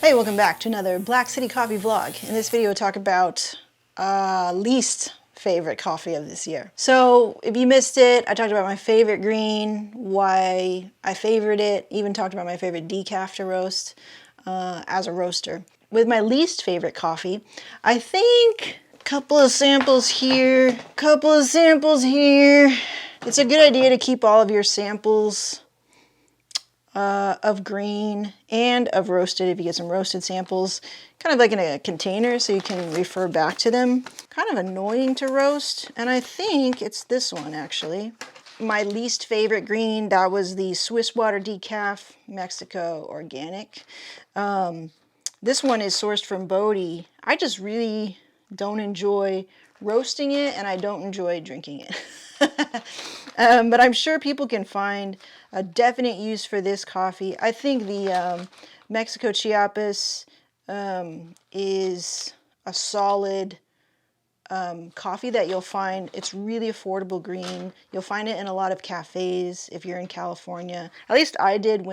Hey, welcome back to another Black City Coffee vlog. In this video, we'll talk about least favorite coffee of this year. So if you missed it, I talked about my favorite green, why I favored it, even talked about my favorite decaf to roast as a roaster. With my least favorite coffee, I think a couple of samples here, couple of samples here. It's a good idea to keep all of your samples of green and of roasted if you get some roasted samples, kind of like in a container so you can refer back to them. Kind of annoying to roast, and I think it's this one actually. My least favorite green, that was the Swiss Water Decaf Mexico Organic. This one is sourced from Bodhi. I just really don't enjoy roasting it, and I don't enjoy drinking it. But I'm sure people can find a definite use for this coffee. I think the Mexico Chiapas is a solid coffee that you'll find. It's really affordable green. You'll find it in a lot of cafes if you're in California. At least I did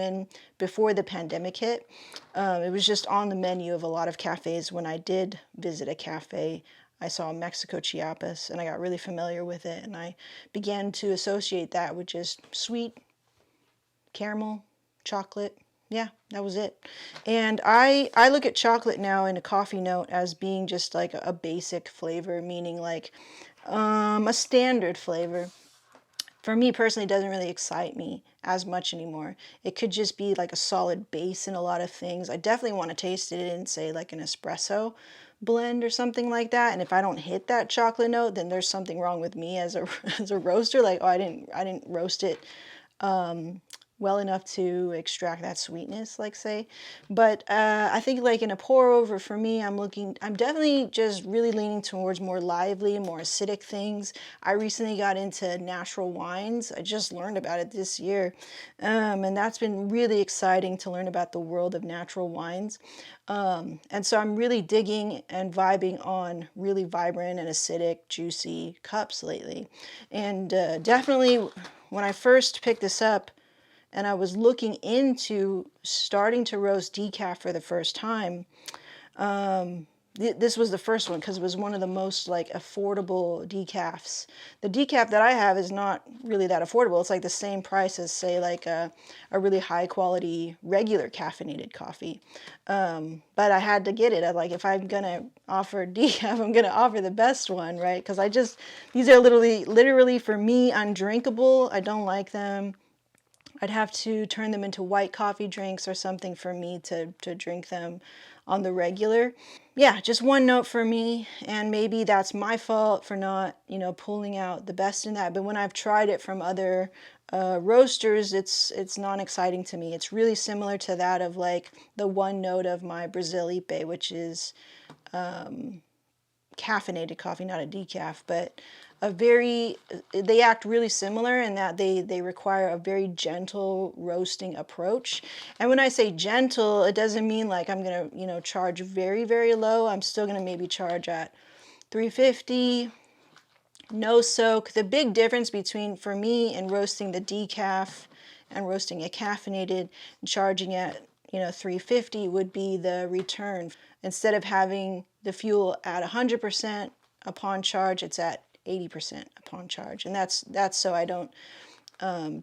before the pandemic hit. It was just on the menu of a lot of cafes. When I did visit a cafe, I saw Mexico Chiapas and I got really familiar with it, and I began to associate that with just sweet caramel, chocolate. Yeah, that was it. And I look at chocolate now in a coffee note as being just like a basic flavor, meaning like a standard flavor. For me personally, it doesn't really excite me as much anymore. It could just be like a solid base in a lot of things. I definitely want to taste it in, say, like an espresso blend or something like that. And if I don't hit that chocolate note, then there's something wrong with me as a as a roaster. Like, oh, I didn't roast it well enough to extract that sweetness, like say. But I think like in a pour over for me, I'm definitely just really leaning towards more lively, more acidic things. I recently got into natural wines. I just learned about it this year. And that's been really exciting to learn about the world of natural wines. And so I'm really digging and vibing on really vibrant and acidic, juicy cups lately. And definitely when I first picked this up, and I was looking into starting to roast decaf for the first time, this was the first one because it was one of the most like affordable decafs. The decaf that I have is not really that affordable. It's like the same price as, say, like a really high quality regular caffeinated coffee. But I had to get it. If I'm gonna offer decaf, I'm gonna offer the best one, right? Because these are literally for me undrinkable. I don't like them. I'd have to turn them into white coffee drinks or something for me to drink them on the regular. Yeah, just one note for me, and maybe that's my fault for not, pulling out the best in that. But when I've tried it from other roasters, it's non-exciting to me. It's really similar to that of like the one note of my Brazilipe, which is caffeinated coffee, not a decaf, but they act really similar in that they require a very gentle roasting approach. And when I say gentle, it doesn't mean like I'm gonna, charge very, very low. I'm still gonna maybe charge at 350, no soak. The big difference for me in roasting the decaf and roasting a caffeinated and charging at 350 would be the return. Instead of having the fuel at 100% upon charge, it's at 80% upon charge. And that's so I don't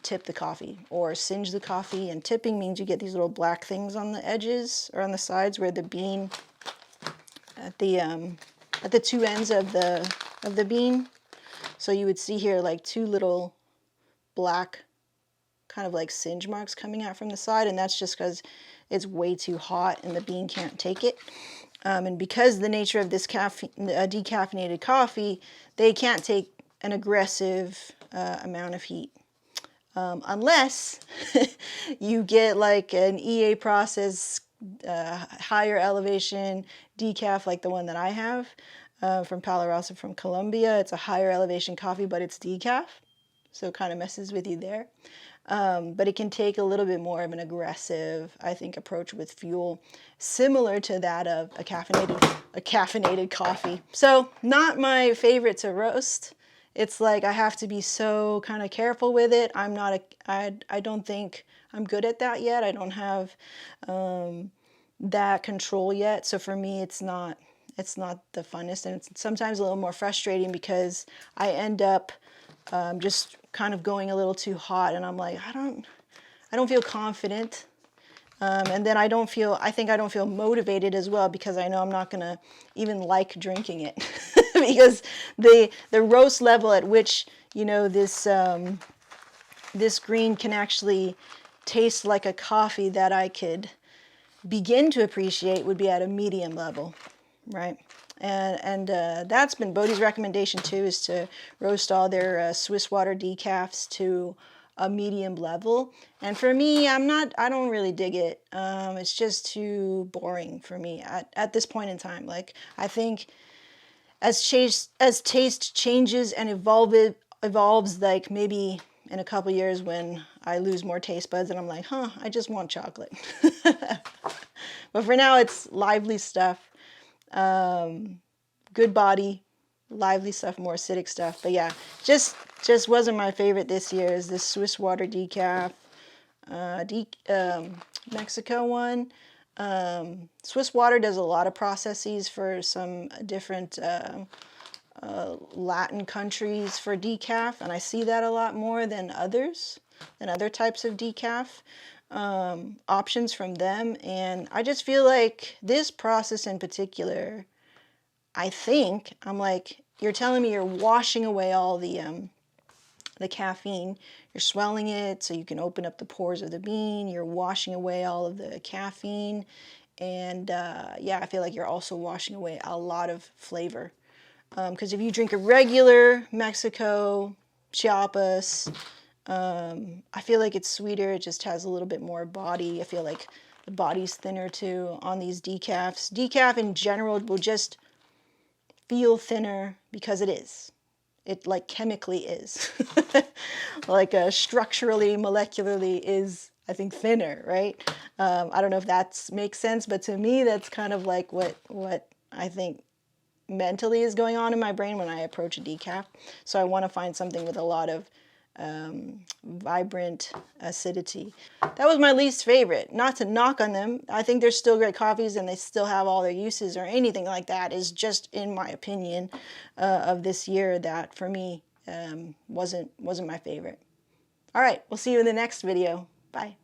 tip the coffee or singe the coffee. And tipping means you get these little black things on the edges or on the sides where the bean at the two ends of the bean. So you would see here like two little black kind of like singe marks coming out from the side, and that's just because it's way too hot and the bean can't take it. And because the nature of this decaffeinated coffee, they can't take an aggressive amount of heat. Unless you get like an EA process, higher elevation decaf like the one that I have from Palo Rosa from Colombia. It's a higher elevation coffee, but it's decaf, so it kind of messes with you there. But it can take a little bit more of an aggressive, I think, approach with fuel, similar to that of a caffeinated coffee. So not my favorite to roast. It's like I have to be so kind of careful with it. I don't think I'm good at that yet. I don't have that control yet. So for me, it's not the funnest, and it's sometimes a little more frustrating because I end up just kind of going a little too hot, and I'm like, I don't feel confident. And then I think I don't feel motivated as well, because I know I'm not gonna even like drinking it because the roast level at which, you know, this green can actually taste like a coffee that I could begin to appreciate would be at a medium level, right? And that's been Bodhi's recommendation too, is to roast all their Swiss water decafs to a medium level. And for me, I don't really dig it. It's just too boring for me at this point in time. Like, I think as taste changes and evolves, like maybe in a couple years when I lose more taste buds and I'm like, I just want chocolate. But for now, it's lively stuff, good body, lively stuff, more acidic stuff. But yeah, just wasn't my favorite this year. Is this Swiss water decaf, Mexico one. Swiss water does a lot of processes for some different Latin countries for decaf, and I see that a lot more than other types of decaf options from them. And I just feel like this process in particular, I'm like, you're telling me you're washing away all the caffeine. You're swelling it so you can open up the pores of the bean. You're washing away all of the caffeine. And yeah, I feel like you're also washing away a lot of flavor. Because if you drink a regular Mexico, Chiapas, I feel like it's sweeter. It just has a little bit more body. I feel like the body's thinner too on these decafs. Decaf in general will just feel thinner because it is. It like chemically is. Like structurally, molecularly is, I think, thinner, right? I don't know if that makes sense, but to me, that's kind of like what I think mentally is going on in my brain when I approach a decaf. So I want to find something with a lot of vibrant acidity. That was my least favorite. Not to knock on them. I think they're still great coffees and they still have all their uses or anything like that. Is just, in my opinion, of this year, that for me wasn't my favorite. All right, we'll see you in the next video. Bye.